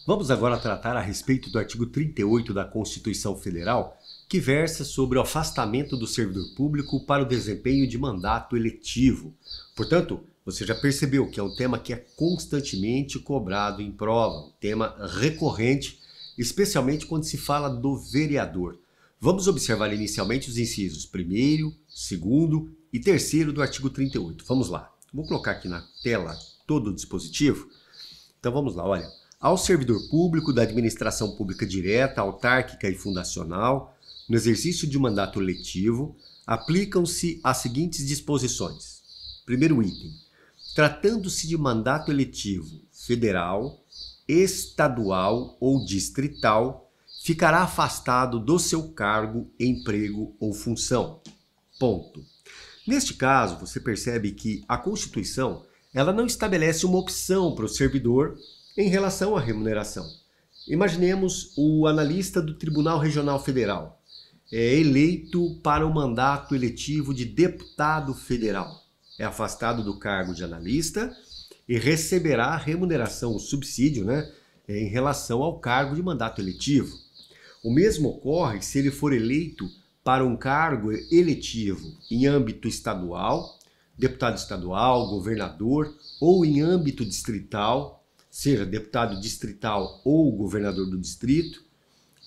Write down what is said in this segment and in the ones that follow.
Vamos agora tratar a respeito do artigo 38 da Constituição Federal, que versa sobre o afastamento do servidor público para o desempenho de mandato eletivo. Portanto, você já percebeu que é um tema que é constantemente cobrado em prova, um tema recorrente, especialmente quando se fala do vereador. Vamos observar inicialmente os incisos 1º, 2º e 3º do artigo 38. Vamos lá. Vou colocar aqui na tela todo o dispositivo. Então vamos lá, olha. Ao servidor público da administração pública direta, autárquica e fundacional, no exercício de mandato letivo, aplicam-se as seguintes disposições. Primeiro item. Tratando-se de mandato eletivo federal, estadual ou distrital, ficará afastado do seu cargo, emprego ou função. Ponto. Neste caso, você percebe que a Constituição ela não estabelece uma opção para o servidor em relação à remuneração. Imaginemos o analista do Tribunal Regional Federal, eleito para o mandato eletivo de deputado federal. É afastado do cargo de analista e receberá a remuneração, o subsídio, em relação ao cargo de mandato eletivo. O mesmo ocorre se ele for eleito para um cargo eletivo em âmbito estadual, deputado estadual, governador, ou em âmbito distrital, seja deputado distrital ou governador do distrito.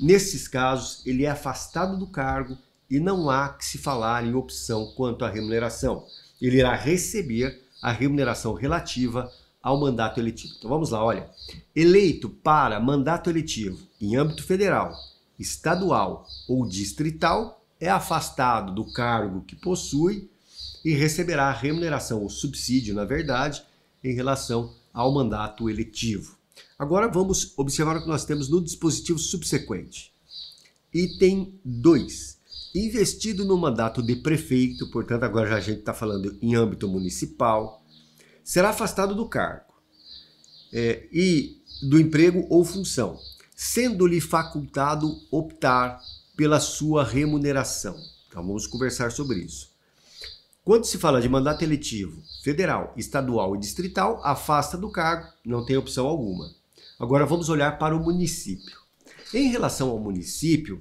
Nesses casos, ele é afastado do cargo e não há que se falar em opção quanto à remuneração. Ele irá receber a remuneração relativa ao mandato eletivo. Então vamos lá, olha. Eleito para mandato eletivo em âmbito federal, estadual ou distrital, é afastado do cargo que possui e receberá a remuneração, o subsídio, na verdade, em relação ao mandato eletivo. Agora vamos observar o que nós temos no dispositivo subsequente. Item 2. Investido no mandato de prefeito, portanto agora já a gente está falando em âmbito municipal, será afastado do cargo e do emprego ou função, sendo-lhe facultado optar pela sua remuneração. Então vamos conversar sobre isso. Quando se fala de mandato eletivo federal, estadual e distrital, afasta do cargo, não tem opção alguma. Agora vamos olhar para o município. Em relação ao município,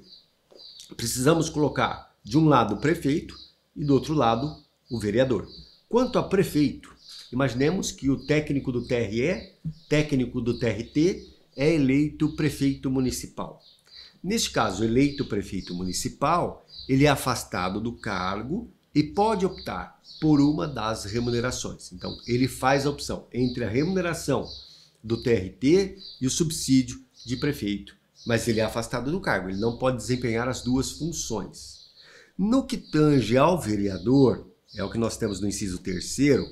precisamos colocar de um lado o prefeito e do outro lado o vereador. Quanto a prefeito, imaginemos que o técnico do TRE, técnico do TRT, é eleito prefeito municipal. Neste caso, eleito prefeito municipal, ele é afastado do cargo e pode optar por uma das remunerações. Então, ele faz a opção entre a remuneração do TRT e o subsídio de prefeito, mas ele é afastado do cargo, ele não pode desempenhar as duas funções. No que tange ao vereador, é o que nós temos no inciso 3º,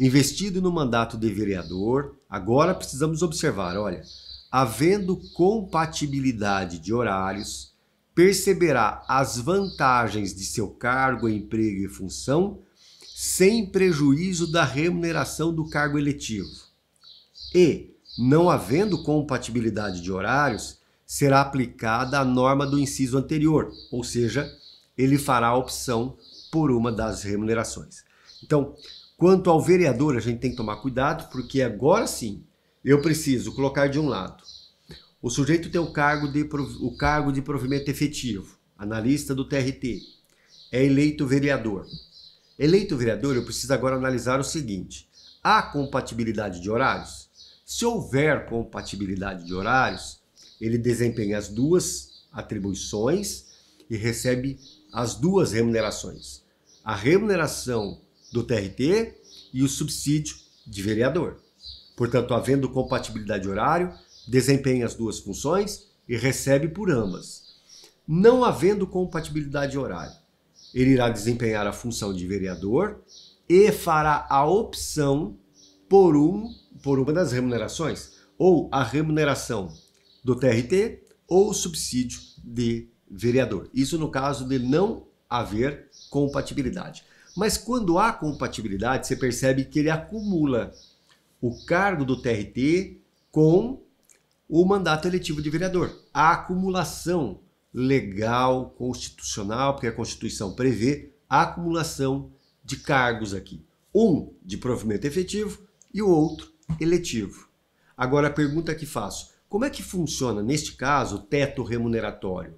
investido no mandato de vereador, agora precisamos observar, olha, havendo compatibilidade de horários, perceberá as vantagens de seu cargo, emprego e função, sem prejuízo da remuneração do cargo eletivo. E, não havendo compatibilidade de horários, será aplicada a norma do inciso anterior, ou seja, ele fará a opção por uma das remunerações. Então, quanto ao vereador, a gente tem que tomar cuidado, porque agora sim, eu preciso colocar de um lado. O sujeito tem o cargo de provimento efetivo, analista do TRT, é eleito vereador. Eleito vereador, eu preciso agora analisar o seguinte: há compatibilidade de horários? Se houver compatibilidade de horários, ele desempenha as duas atribuições e recebe as duas remunerações. A remuneração do TRT e o subsídio de vereador. Portanto, havendo compatibilidade de horário, desempenha as duas funções e recebe por ambas. Não havendo compatibilidade de horário, ele irá desempenhar a função de vereador e fará a opção por uma das remunerações, ou a remuneração do TRT ou o subsídio de vereador. Isso no caso de não haver compatibilidade. Mas quando há compatibilidade, você percebe que ele acumula o cargo do TRT com o mandato eletivo de vereador. A acumulação legal, constitucional, porque a Constituição prevê a acumulação de cargos aqui. Um de provimento efetivo e o outro eletivo. Agora a pergunta que faço: Como é que funciona, neste caso, o teto remuneratório?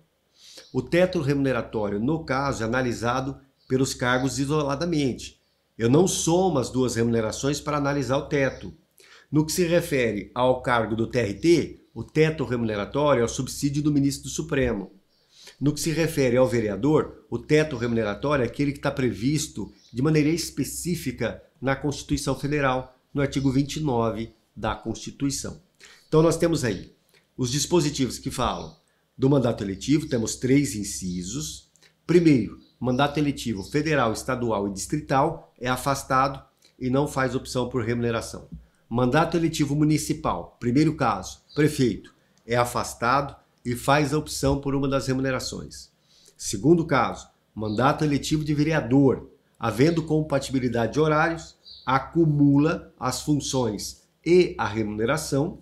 O teto remuneratório, no caso, é analisado pelos cargos isoladamente. Eu não somo as duas remunerações para analisar o teto. No que se refere ao cargo do TRT, o teto remuneratório é o subsídio do ministro do Supremo. No que se refere ao vereador, o teto remuneratório é aquele que está previsto de maneira específica na Constituição Federal, no artigo 29 da Constituição. Então nós temos aí os dispositivos que falam do mandato eletivo, temos 3 incisos. Primeiro, mandato eletivo federal, estadual e distrital é afastado e não faz opção por remuneração. Mandato eletivo municipal, primeiro caso, prefeito, é afastado e faz a opção por uma das remunerações. Segundo caso, mandato eletivo de vereador, havendo compatibilidade de horários, acumula as funções e a remuneração.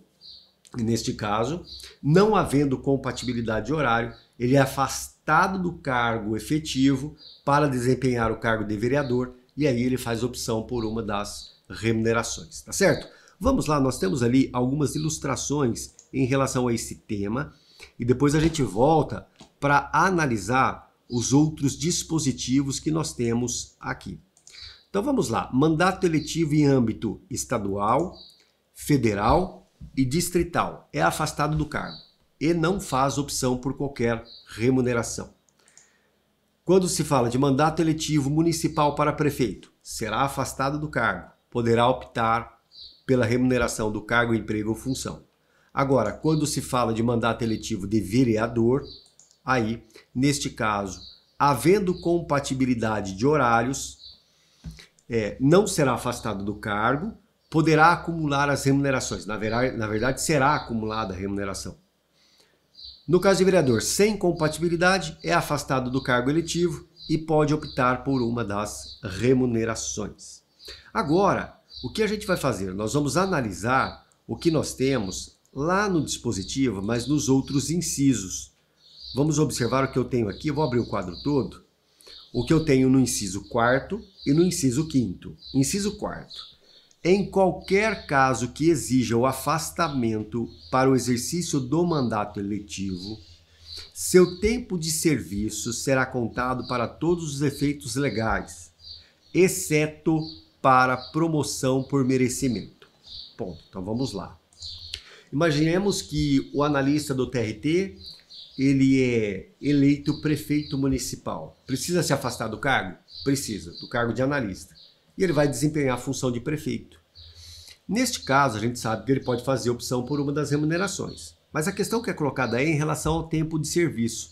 E neste caso, não havendo compatibilidade de horário, ele é afastado do cargo efetivo para desempenhar o cargo de vereador e aí ele faz opção por uma das remunerações, tá certo? Vamos lá, nós temos ali algumas ilustrações em relação a esse tema e depois a gente volta para analisar os outros dispositivos que nós temos aqui. Então vamos lá, mandato eletivo em âmbito estadual, federal e distrital é afastado do cargo e não faz opção por qualquer remuneração. Quando se fala de mandato eletivo municipal para prefeito, será afastado do cargo, poderá optar pela remuneração do cargo, emprego ou função. Agora, quando se fala de mandato eletivo de vereador, aí, neste caso, havendo compatibilidade de horários, não será afastado do cargo, poderá acumular as remunerações. Na verdade, será acumulada a remuneração. No caso de vereador, sem compatibilidade, é afastado do cargo eletivo e pode optar por uma das remunerações. Agora, o que a gente vai fazer? Nós vamos analisar o que nós temos lá no dispositivo, mas nos outros incisos. Vamos observar o que eu tenho aqui, eu vou abrir o quadro todo. O que eu tenho no inciso 4º e no inciso 5º. Inciso 4º. Em qualquer caso que exija o afastamento para o exercício do mandato eletivo, seu tempo de serviço será contado para todos os efeitos legais, exceto para promoção por merecimento. Ponto. Então vamos lá. Imaginemos que o analista do TRT, ele é eleito prefeito municipal. Precisa se afastar do cargo? Precisa, do cargo de analista. E ele vai desempenhar a função de prefeito. Neste caso, a gente sabe que ele pode fazer opção por uma das remunerações. Mas a questão que é colocada aí é em relação ao tempo de serviço.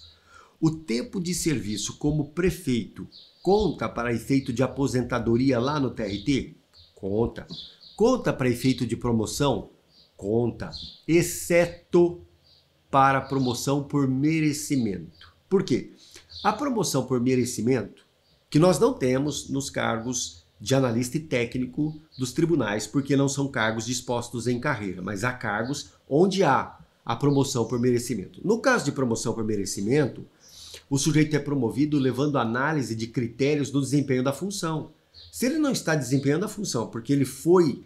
O tempo de serviço como prefeito conta para efeito de aposentadoria lá no TRT? Conta. Conta para efeito de promoção? Conta. Exceto para promoção por merecimento. Por quê? A promoção por merecimento, que nós não temos nos cargos de analista e técnico dos tribunais, porque não são cargos dispostos em carreira, mas há cargos onde há a promoção por merecimento. No caso de promoção por merecimento, o sujeito é promovido levando análise de critérios do desempenho da função. Se ele não está desempenhando a função porque ele foi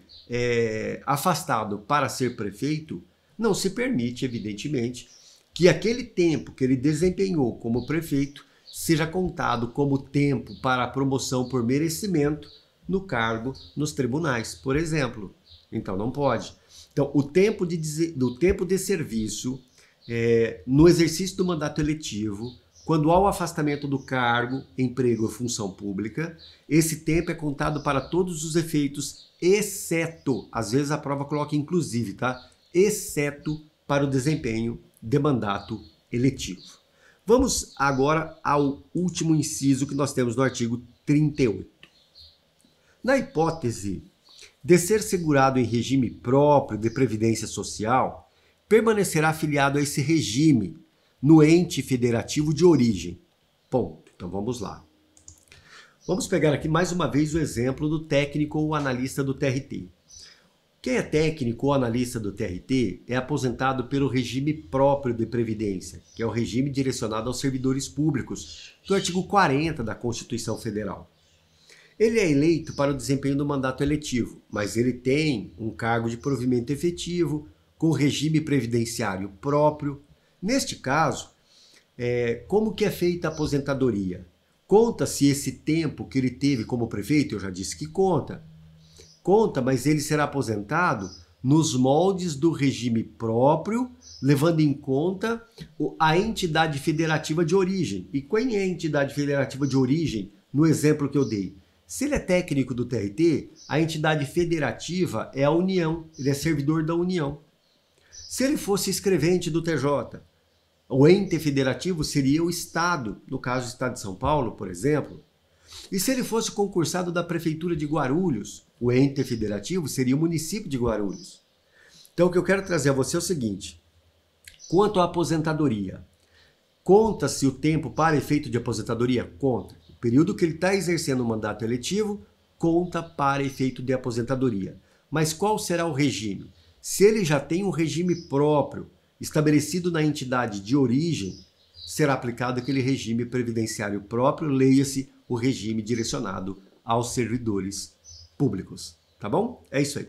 afastado para ser prefeito, não se permite, evidentemente, que aquele tempo que ele desempenhou como prefeito seja contado como tempo para a promoção por merecimento no cargo nos tribunais, por exemplo. Então não pode. Então o tempo de serviço no exercício do mandato eletivo, quando há o afastamento do cargo, emprego ou função pública, esse tempo é contado para todos os efeitos, exceto, às vezes a prova coloca inclusive, tá? Exceto para o desempenho de mandato eletivo. Vamos agora ao último inciso que nós temos no artigo 38. Na hipótese de ser segurado em regime próprio de previdência social, permanecerá afiliado a esse regime no ente federativo de origem. Ponto. Então vamos lá. Vamos pegar aqui mais uma vez o exemplo do técnico ou analista do TRT. Quem é técnico ou analista do TRT é aposentado pelo regime próprio de previdência, que é o regime direcionado aos servidores públicos, do artigo 40 da Constituição Federal. Ele é eleito para o desempenho do mandato eletivo, mas ele tem um cargo de provimento efetivo, com regime previdenciário próprio. Neste caso, como que é feita a aposentadoria? Conta-se esse tempo que ele teve como prefeito? Eu já disse que conta. Conta, mas ele será aposentado nos moldes do regime próprio, levando em conta a entidade federativa de origem. E quem é a entidade federativa de origem no exemplo que eu dei? Se ele é técnico do TRT, a entidade federativa é a União, ele é servidor da União. Se ele fosse escrevente do TJ, o ente federativo seria o Estado, no caso do Estado de São Paulo, por exemplo. E se ele fosse concursado da Prefeitura de Guarulhos, o ente federativo seria o município de Guarulhos. Então o que eu quero trazer a você é o seguinte: quanto à aposentadoria, conta-se o tempo para efeito de aposentadoria? Conta. O período que ele está exercendo o mandato eletivo conta para efeito de aposentadoria. Mas qual será o regime? Se ele já tem um regime próprio, estabelecido na entidade de origem, será aplicado aquele regime previdenciário próprio, leia-se o regime direcionado aos servidores públicos. Tá bom? É isso aí.